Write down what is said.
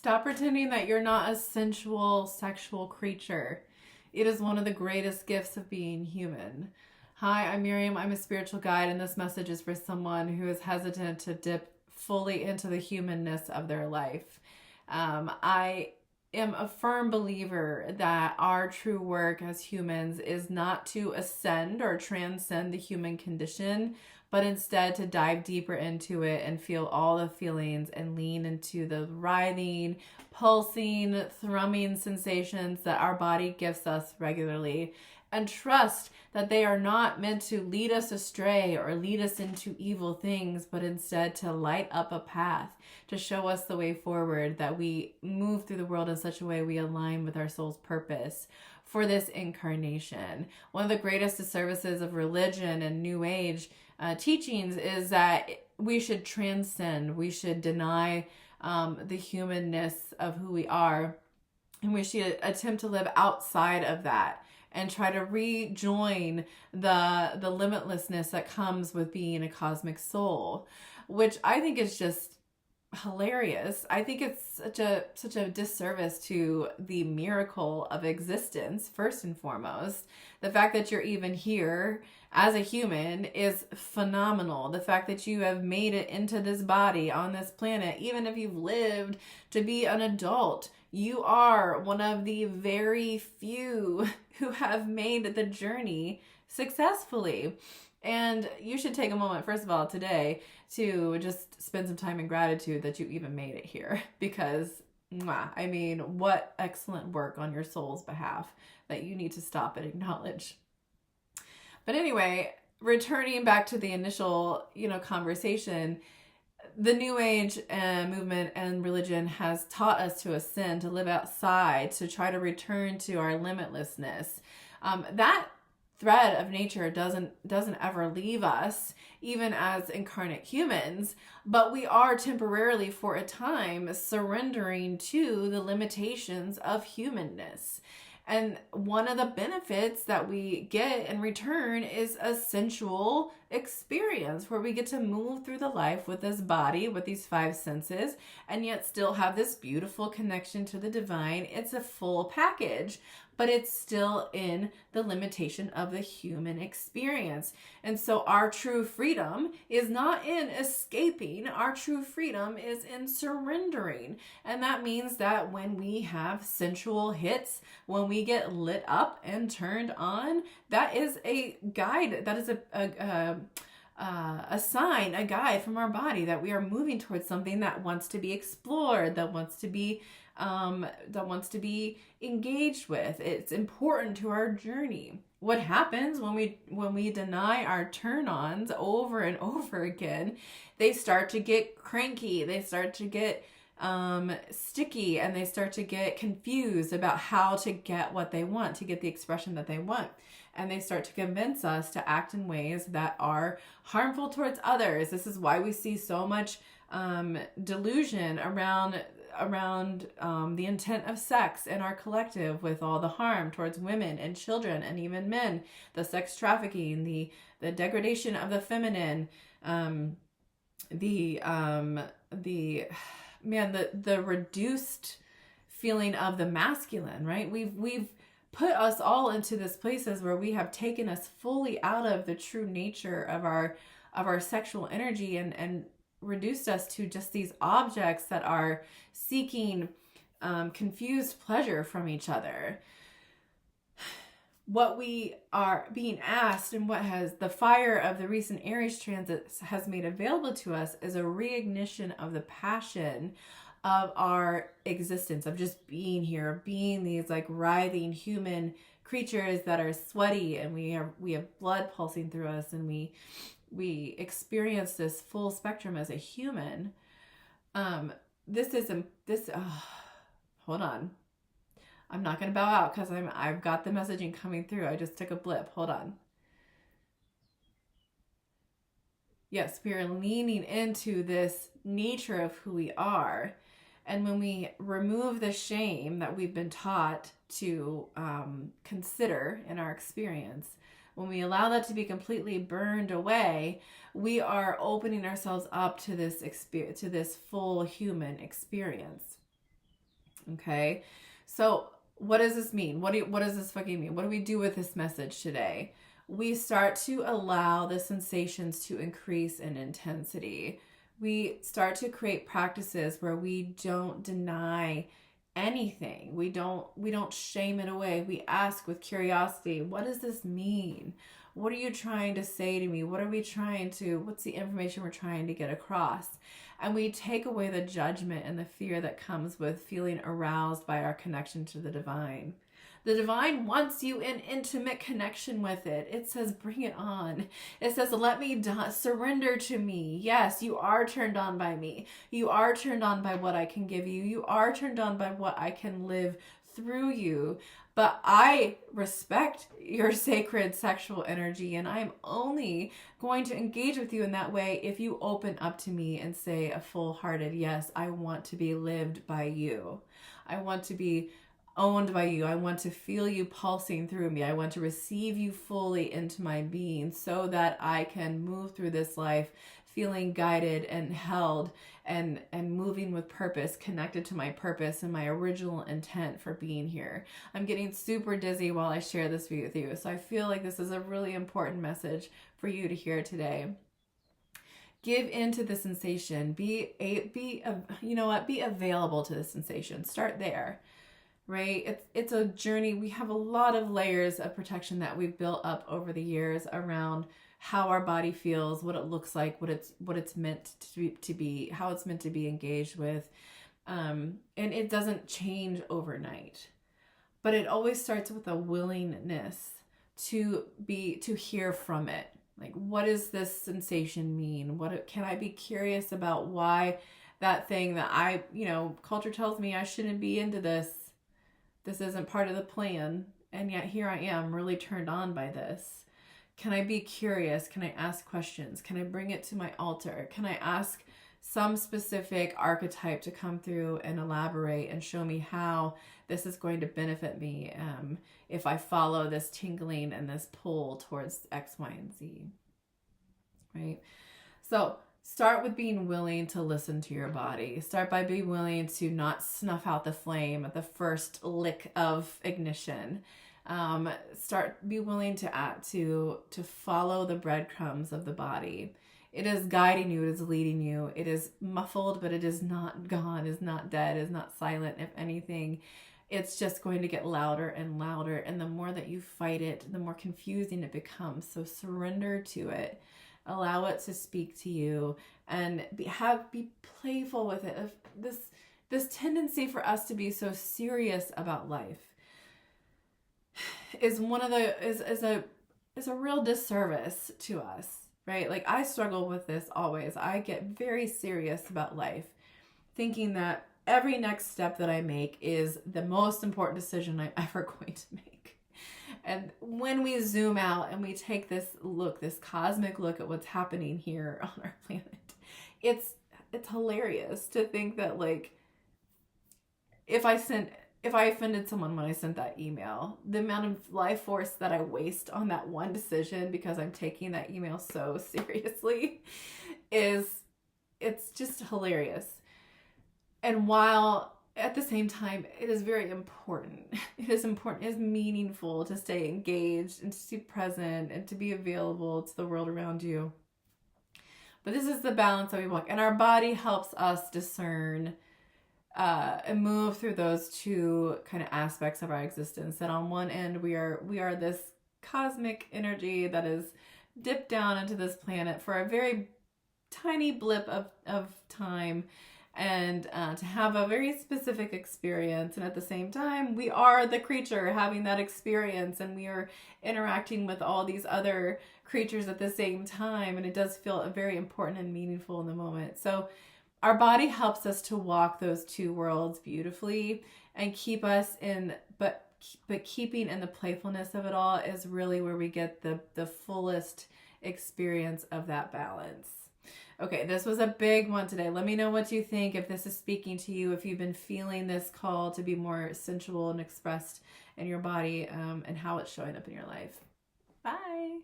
Stop pretending that you're not a sensual, sexual creature. It is one of the greatest gifts of being human. Hi, I'm Miriam. I'm a spiritual guide, and this message is for someone who is hesitant to dip fully into the humanness of their life. I am a firm believer that our true work as humans is not to ascend or transcend the human condition, but instead to dive deeper into it and feel all the feelings and lean into the writhing, pulsing, thrumming sensations that our body gives us regularly. And trust that they are not meant to lead us astray or lead us into evil things, but instead to light up a path, to show us the way forward, that we move through the world in such a way we align with our soul's purpose for this incarnation. One of the greatest disservices of religion and New Age teachings is that we should transcend, we should deny the humanness of who we are, and we should attempt to live outside of that and try to rejoin the limitlessness that comes with being a cosmic soul, which I think is just hilarious. I think it's such a disservice to the miracle of existence. First and foremost, the fact that you're even here as a human is phenomenal. The fact that you have made it into this body on this planet, even if you've lived to be an adult, you are one of the very few who have made the journey successfully. And you should take a moment, first of all, today to just spend some time in gratitude that you even made it here. Because, I mean, what excellent work on your soul's behalf that you need to stop and acknowledge. But anyway, returning back to the initial, conversation, the New Age movement and religion has taught us to ascend, to live outside, to try to return to our limitlessness. That thread of nature doesn't ever leave us, even as incarnate humans, but we are temporarily, for a time, surrendering to the limitations of humanness. And one of the benefits that we get in return is a sensual experience where we get to move through the life with this body, with these five senses, and yet still have this beautiful connection to the divine. It's a full package, but it's still in the limitation of the human experience. And so our true freedom is not in escaping. Our true freedom is in surrendering. And that means that when we have sensual hits, when we get lit up and turned on, that is a guide. That is a sign, a guide from our body that we are moving towards something that wants to be explored, that wants to be engaged with. It's important to our journey. What happens when we deny our turn-ons over and over again? They start to get cranky. They start to get sticky, and they start to get confused about how to get what they want, to get the expression that they want. And they start to convince us to act in ways that are harmful towards others. This is why we see so much delusion around the intent of sex in our collective, with all the harm towards women and children and even men, the sex trafficking, the degradation of the feminine, the reduced feeling of the masculine, right? We've put us all into these places where we have taken us fully out of the true nature of our sexual energy and reduced us to just these objects that are seeking confused pleasure from each other. What we are being asked, and what has the fire of the recent Aries transits has made available to us, is a reignition of the passion of our existence, of just being here, being these like writhing human creatures that are sweaty, and we have blood pulsing through us, and we experience this full spectrum as a human. Hold on. I'm not going to bow out because I've got the messaging coming through. I just took a blip. Hold on. Yes, we are leaning into this nature of who we are. And when we remove the shame that we've been taught to consider in our experience, when we allow that to be completely burned away, we are opening ourselves up to this full human experience. Okay. So what does this mean? What does this fucking mean? What do we do with this message today? We start to allow the sensations to increase in intensity. We start to create practices where we don't deny anything. We don't shame it away. We ask with curiosity, what does this mean? What are you trying to say to me? What's the information we're trying to get across? And we take away the judgment and the fear that comes with feeling aroused by our connection to the divine. The divine wants you in intimate connection with it. It says, bring it on. It says, let me surrender to me. Yes, you are turned on by me. You are turned on by what I can give you. You are turned on by what I can live through you. But I respect your sacred sexual energy, and I'm only going to engage with you in that way if you open up to me and say a full-hearted, yes, I want to be lived by you. I want to be owned by you. I want to feel you pulsing through me. I want to receive you fully into my being so that I can move through this life feeling guided and held and moving with purpose, connected to my purpose and my original intent for being here. I'm getting super dizzy while I share this with you. So I feel like this is a really important message for you to hear today. Give into the sensation. Be available to the sensation. Start there. Right? It's a journey. We have a lot of layers of protection that we've built up over the years around how our body feels, what it looks like, what it's meant to be, how it's meant to be engaged with. And it doesn't change overnight. But it always starts with a willingness to hear from it. Like, what does this sensation mean? Can I be curious about why that thing that culture tells me I shouldn't be into this isn't part of the plan, and yet here I am really turned on by this. Can I be curious? Can I ask questions? Can I bring it to my altar? Can I ask some specific archetype to come through and elaborate and show me how this is going to benefit me if I follow this tingling and this pull towards X, Y, and Z, right? So start with being willing to listen to your body. Start by being willing to not snuff out the flame at the first lick of ignition. Be willing to follow the breadcrumbs of the body. It is guiding you. It is leading you. It is muffled, but it is not gone. It is not dead. It is not silent. If anything, it's just going to get louder and louder. And the more that you fight it, the more confusing it becomes. So surrender to it. Allow it to speak to you, and be playful with it. This tendency for us to be so serious about life is a real disservice to us, right? Like, I struggle with this always. I get very serious about life, thinking that every next step that I make is the most important decision I'm ever going to make. And when we zoom out and we take this cosmic look at what's happening here on our planet, it's hilarious to think that, like, if I offended someone when I sent that email, the amount of life force that I waste on that one decision because I'm taking that email so seriously it's just hilarious. And while at the same time, it is very important. It is meaningful to stay engaged and to be present and to be available to the world around you. But this is the balance that we walk. And our body helps us discern and move through those two kind of aspects of our existence. That on one end, we are this cosmic energy that is dipped down into this planet for a very tiny blip of time, and to have a very specific experience. And at the same time, we are the creature having that experience, and we are interacting with all these other creatures at the same time. And it does feel very important and meaningful in the moment. So our body helps us to walk those two worlds beautifully and keep us in, but keeping in the playfulness of it all is really where we get the fullest experience of that balance. Okay, this was a big one today. Let me know what you think, if this is speaking to you, if you've been feeling this call to be more sensual and expressed in your body, and how it's showing up in your life. Bye.